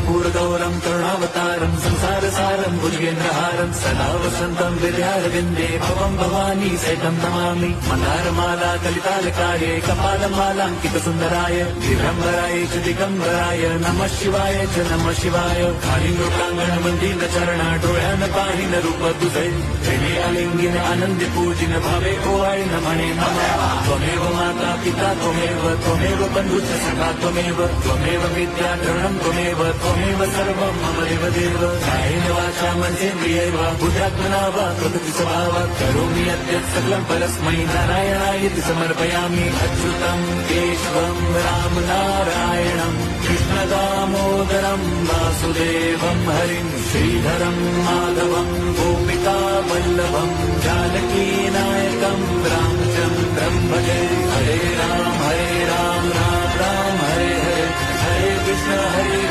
कर्पूरगौरं करुणावतारं संसारसारं भुजगेन्द्रहारं सदा वसन्तं विद्यारविन्दे भवं भवानी सहितं नमामि। मन्दारमाला कलितालकाये कपालमालाङ्कितसुन्दराय दिगम्बराय च दिगम्बराय नमः शिवाय च नमः शिवाय। कालिंगोप्राङ्गणमन्दिरचरण डोळ्यान पाहिन रूप तुझे प्रेमे अलिंगिन आनंदी पूजिन भावे ओवाळी नमणे नमः। त्वमेव माता पिता त्वमेव बन्धुश्च सखा त्वमेव विद्याधरणं त्वमेव सर्वं मम देवदेव। कायेन वाचा मनसेन्द्रियैर्वा बुद्ध्यात्मना वा प्रकृति स्वभावात् करोमि यद्यत् सकलं परस्मै नारायणायेति समर्पयामि। अच्युतं केशवं राम नारायणं कृष्णदामोदरं वासुदेवं हरिं श्रीधरं माधवं गोपिका वल्लभं जानकीनायकं रामचन्द्रं भजे। हरे राम राम राम हरे हरे हरे कृष्ण हरे